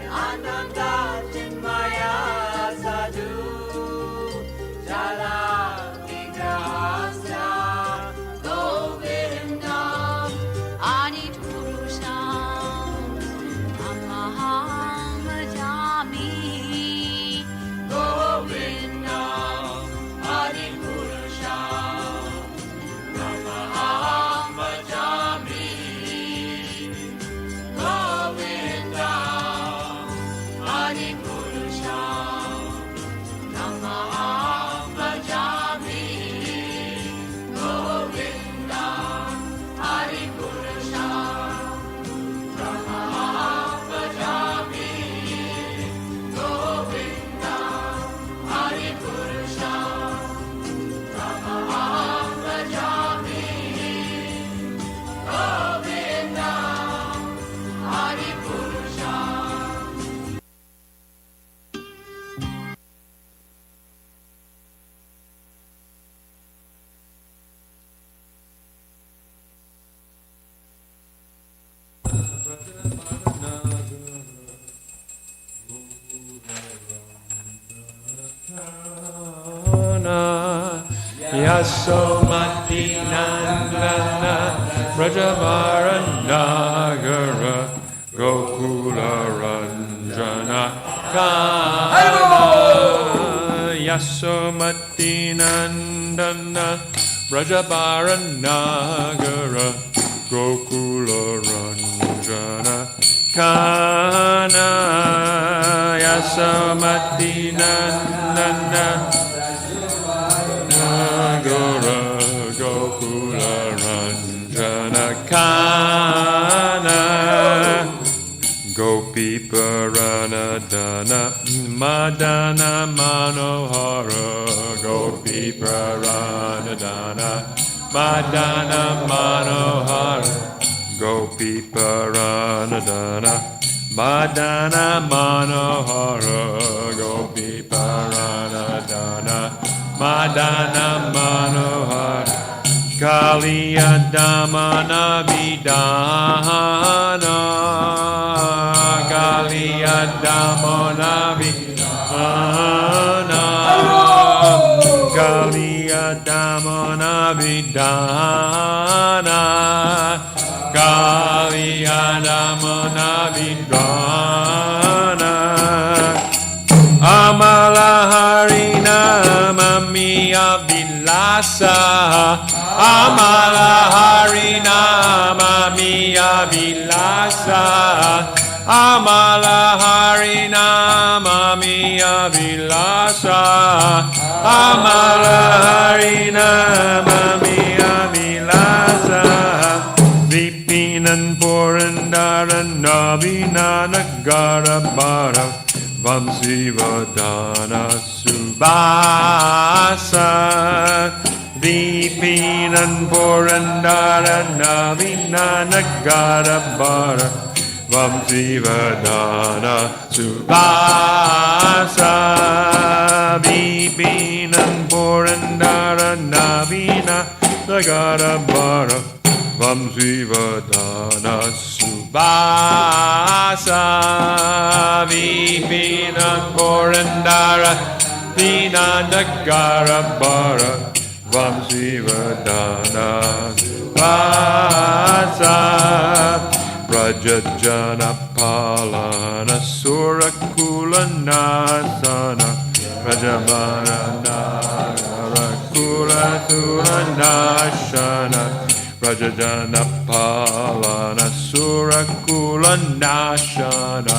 Ananda Chinmaya Sadhu Jala Vigrahasya Govindam Adipurusham Tamaham Bhajami Govindam Adipurusham Tamaham Bhajami Govindam Adipurusham Tamaham Bhajami Govindam Adipurusham Tamaham Bhajami Govindam Adipurusham Tamaham Bhajami Govindam Adipurusham Yasomati Nandana Brajavarandagara Gokula Ranjana Kana Yasomati Nandana Brajavarandagara Gokula Ranjana Kana Yasomati Nandana Nagara Gokula Ranjana Kana Gopi Paranadana Madana Manohara Gopi Paranadana Madana Manohara Gopi Paranadana Madana Manohara Gopi Paranadana Madana Manohara Kaliya Damana Vidana Kaliya Damana Vidana Kaliya Damana Vidana Kaliya Damana Vidana Amala Harina Mamiya Vilasa Amala Harina Mamiya Vilasa Amala Harina Mamiya Vilasa Amala Harina Mamiya Vilasa Vipinan Purandaran Navina Nagara Bara Vamsivadana Subasa Vipinan Purandara Navina Nagara Bara Vamsivadana Subasa Vipinan Purandara Navina Nagara Bara Vamsivadana Subasa Vipinan Purandara Vina Nagara Bara Vamsivadana Vasa Rajajana Palana Surakula Nasana Rajamana Narakula Suranashana Rajajana Palana Surakula Nashana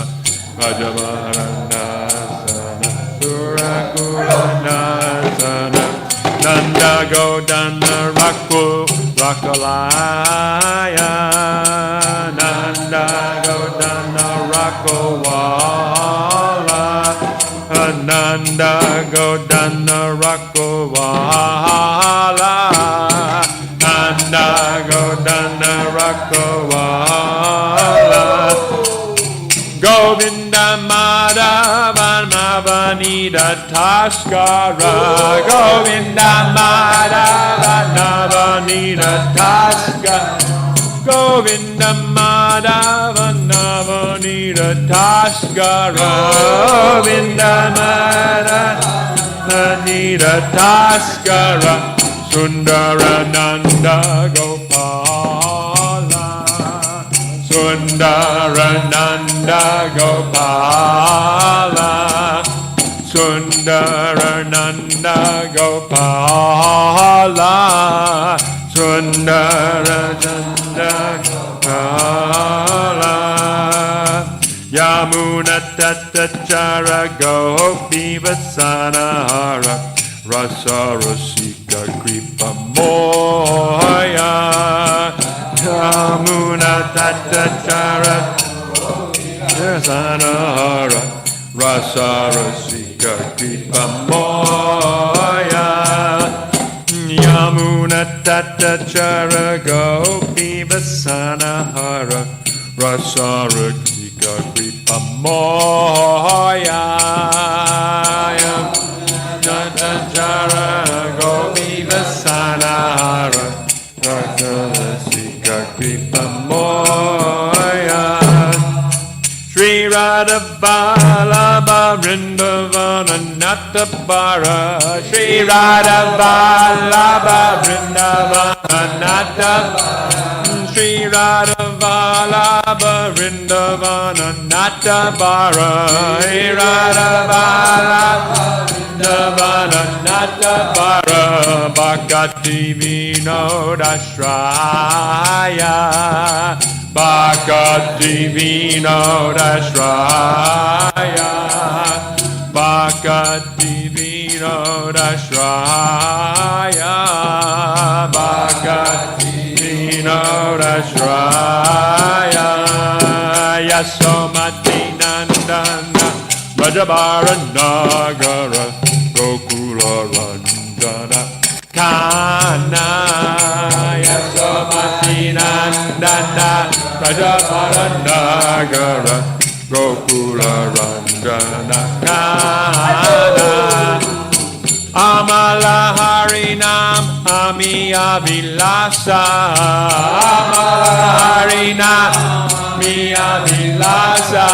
Rajamana Nasana Surakula Nasana Nanda Godana Rakul Rakalaya Nanda Godana Rakalwala Nanda Godana Rakalwala Nanda Godana Rakalwala Govinda Madhava Navanida Taskara Govinda Madhava Navanida Taskara Govinda Madhava Navanida Taskara Govinda Madhava Navanida Taskara Sundarananda Gopala Sundarananda Gopala Sundarananda Gopala Sundarananda Gopala Yamuna Tatachara Gopi Vasanahara Rasa Rasika Kripa Moya Yamuna Tatachara Vasanahara Rasa Rasika Kripa Moya Yamuna Tatachara Gopi Vasanahara Rasa Rasika Kripa Moya Tatachara Gopi Vasanahara Rasa Rasika Kripa Moya Sri Radha Vallabha Vrindavana Natapara Sri Radha Vallabha Vrindavana Natapara Sri Radha Vallabha Vrindavana Natapara Sri Radha Vallabha Vrindavana Natapara Bhakati Vinodashraya Bhakati Vinodashraya Bhakati Vinodashraya Bhakati Vinodashraya Yasomati Nandana Rajabara Nagara Gokula Ranjana Kana Yasomati Nandana Rajabara Nagara Gokula Ranjana Kana Amala Harinam Amiya Vilasa Amala Harinam Amiya Vilasa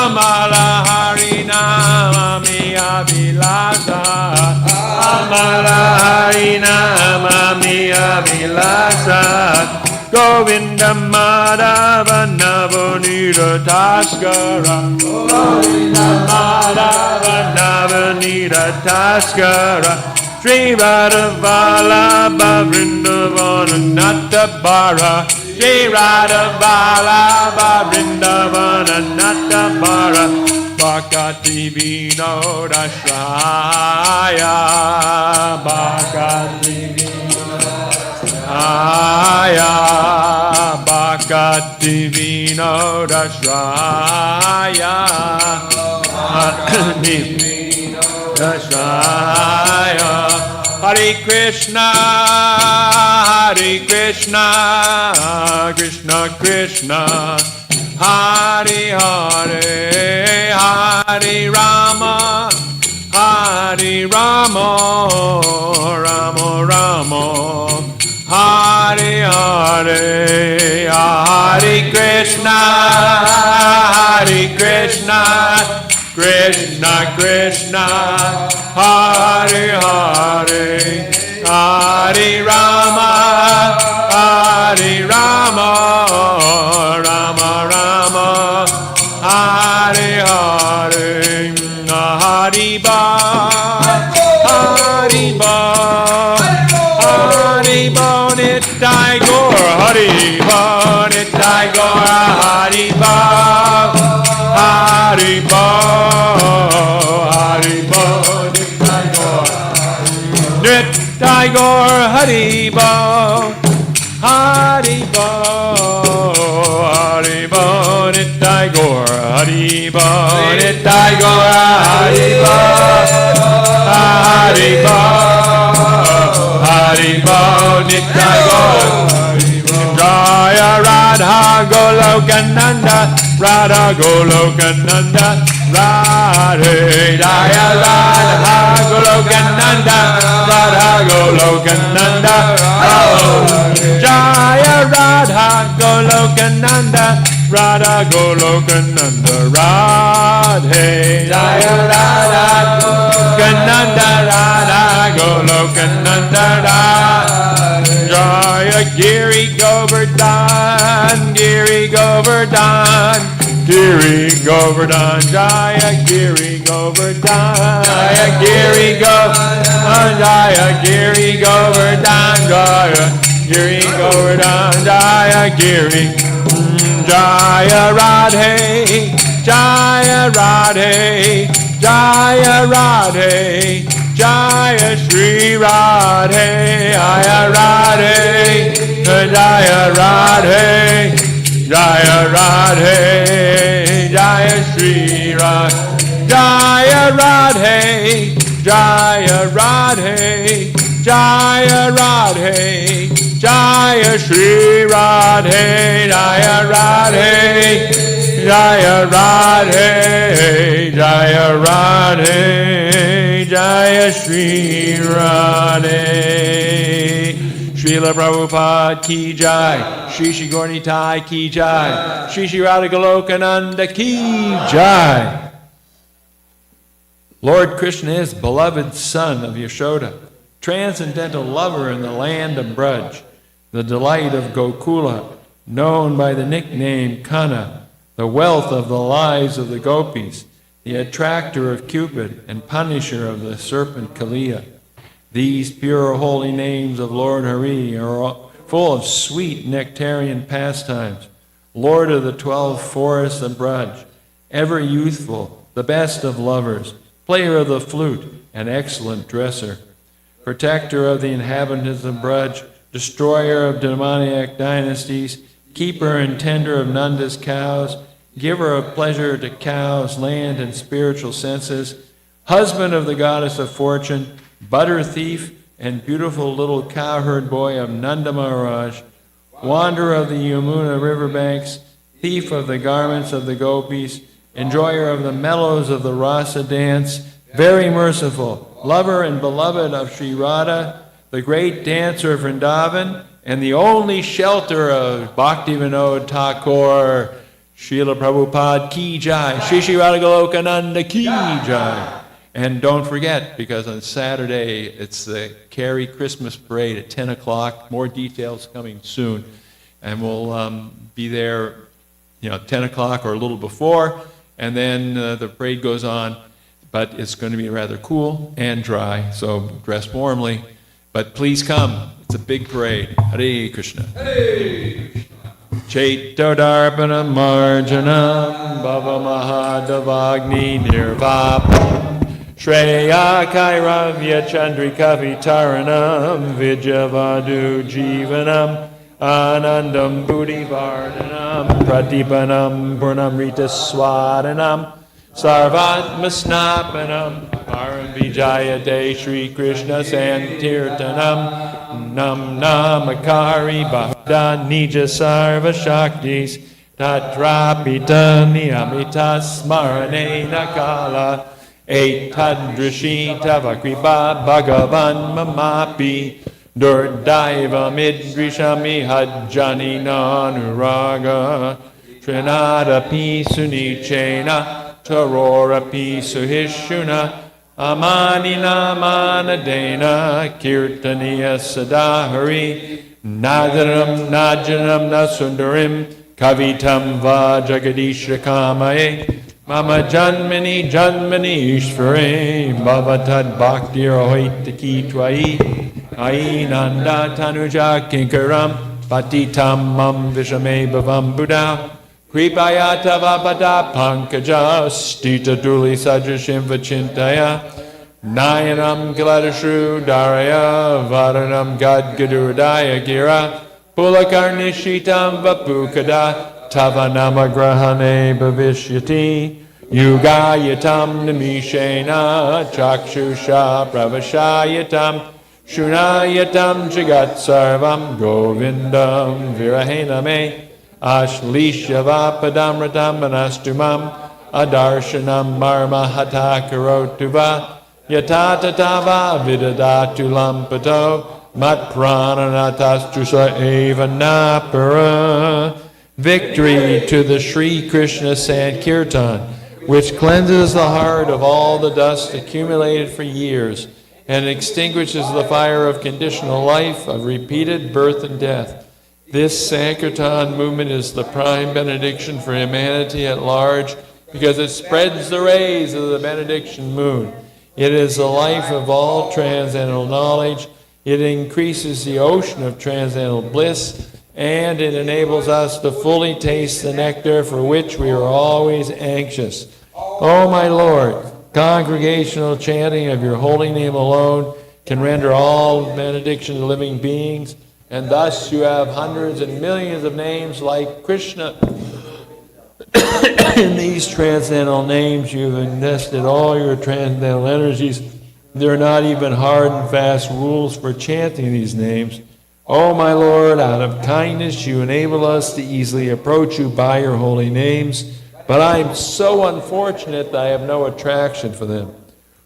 Amala Harinam Amiya Vilasa Amala Harinam Amiya Vilasa Govinda Madhava Navanita Taskara Govinda Madhava Navanita Taskara Sri Radha Vallabha Vrindavana Nattabara Sri Radha Vallabha Vrindavana Nattabara Bhakati Vinoda Shraya Bhakati Aya Bhakati Vinoda Shraya Shraya Hare Krishna Krishna Krishna Hare Hare Hare Rama Rama Rama Hare Hare Hare Krishna Krishna Krishna Hare Hare Hare Rama Rama Rama Hare Hare Hariba Nitai Gaur Hariba Nitai Gaur Hariba Hariba Hariba Nitai Gaur Nitai Gaur Hariba Hariba Hariba Nitai Gaur Hariba Nitai Gaur Hariba Hariba Haribo Nitai Gaur Jaya Radha Golokananda Radha Golokananda Radhe Jaya Radha Golokananda Radha Golokananda Jaya Radha Golokananda Radha Golokananda Radhe Jaya Radha Golokananda Radha Golokananda Jaya Giri Govardhan Giri Govardhan Giri Govardhan Jaya Giri Govardhan Jaya Giri Govardhan Jaya Giri Govardhan Jaya Giri Govardhan Jaya Giri Jaya Radhe Jaya Radhe Jaya Radhe Jaya Shri Radhe Jaya Radhe Jaya Radhe Jaya Radhe Jaya Shri Radhe Jaya Radhe Jaya Radhe Jaya Radhe Jaya Shri Radhe Jaya Radhe Jaya Radhe Jaya Radhe Jaya Shri Radhe Srila Prabhupada ki jai Shri Shri Gaur Nitai ki jai Shri Shri Radha Golokananda ki jai. Lord Krishna is beloved son of Yashoda, transcendental lover in the land of Braj, the delight of Gokula, known by the nickname Kana, the wealth of the lives of the gopis, the attractor of Cupid and punisher of the serpent Kaliya. These pure holy names of Lord Hari are full of sweet nectarian pastimes, Lord of the 12 forests of Braj, ever youthful, the best of lovers, player of the flute, and excellent dresser, protector of the inhabitants of Braj, destroyer of demoniac dynasties, keeper and tender of Nanda's cows, giver of pleasure to cows, land, and spiritual senses, husband of the goddess of fortune, butter thief, and beautiful little cowherd boy of Nanda Maharaj, wanderer of the Yamuna riverbanks, thief of the garments of the gopis, enjoyer of the mellows of the rasa dance, very merciful, lover and beloved of Sri Radha, the great dancer of Vrindavan, and the only shelter of Bhaktivinoda Thakur, Srila Prabhupada ki jai, Shri Shri Radha Golokananda ki jai. And don't forget, because on Saturday it's the Carey Christmas Parade at 10 o'clock. More details coming soon. And we'll be there, 10 o'clock or a little before. And then the parade goes on. But it's going to be rather cool and dry, so dress warmly. But please come. It's a big parade. Hare Krishna. Hare Krishna. Chaitodarpana marjanam bhava mahadavagni nirvapam Shreya Kairavya Chandrika Vitaranam Vijavadu Jivanam Anandam Buddhi Vardhanam Pratipanam Purnamrita Swadanam Sarvatma Snapanam Param Vijayate Shri Krishna Sankirtanam Nam Namakari Bhakta Nija Sarva Shaktis Tatrapita Niyamita Smarane Nakala Etadrishita Vakripa Bhagavan Mamapi Durdaiva Midrishami Hajjani Nanuraga Trinada Pisunichena Tarora Pisuhishuna Amanina Manadena Kirtaniya Sadahari Nadaram Najanam Nasundarim Kavitam Vajagadisha Kamae Mama Janmani Janmani Ishvare Bhavatad Bhakti Rohitaki Twai Ainanda Tanuja Kinkaram Patitam Mam Vishame Bhavam Buddha Kripayata Vapada Pankaja Stita Duli Sadrashim Vachintaya Nayanam Gladashru Daraya Varanam Gadgadurudaya Gira Pulakarnishitam Vapukada Tavanama Grahane Bhavishyati Yugayatam Namishena Chakshusha Pravashayatam Shunayatam Jagat Sarvam Govindam Virahename Ashlishavapadamratam Manastumam Adarshanam Marma Hatakarotuva Yatatatava Vidadatulam Pato Mat Prananatastusa Eva Napara. Victory to the Sri Krishna Sankirtan, which cleanses the heart of all the dust accumulated for years and extinguishes the fire of conditional life, of repeated birth and death. This Sankirtan movement is the prime benediction for humanity at large because it spreads the rays of the benediction moon. It is the life of all transcendental knowledge. It increases the ocean of transcendental bliss, and it enables us to fully taste the nectar for which we are always anxious. O my Lord, congregational chanting of your holy name alone can render all benediction to living beings, and thus you have hundreds and millions of names like Krishna. In these transcendental names, you've invested all your transcendental energies. There are not even hard and fast rules for chanting these names. O my Lord, out of kindness you enable us to easily approach you by your holy names, but I am so unfortunate that I have no attraction for them.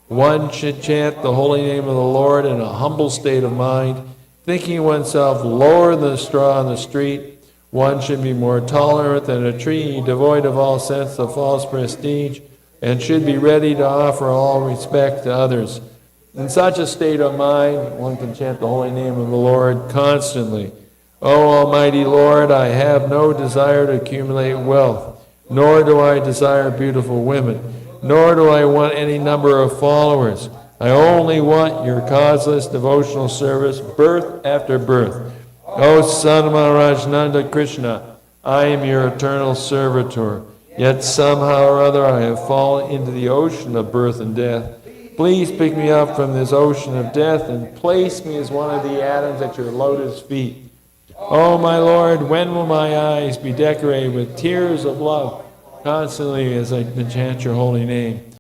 One should chant the holy name of the Lord in a humble state of mind, thinking oneself lower than a straw on the street. One should be more tolerant than a tree, devoid of all sense of false prestige, and should be ready to offer all respect to others. In such a state of mind, one can chant the holy name of the Lord constantly. O Almighty Lord, I have no desire to accumulate wealth, nor do I desire beautiful women, nor do I want any number of followers. I only want your causeless devotional service, birth after birth. O Son of Maharaj Nanda Krishna, I am your eternal servitor, yet somehow or other I have fallen into the ocean of birth and death. Please pick me up from this ocean of death and place me as one of the atoms at your lotus feet. Oh, my Lord, when will my eyes be decorated with tears of love constantly as I chant your holy name?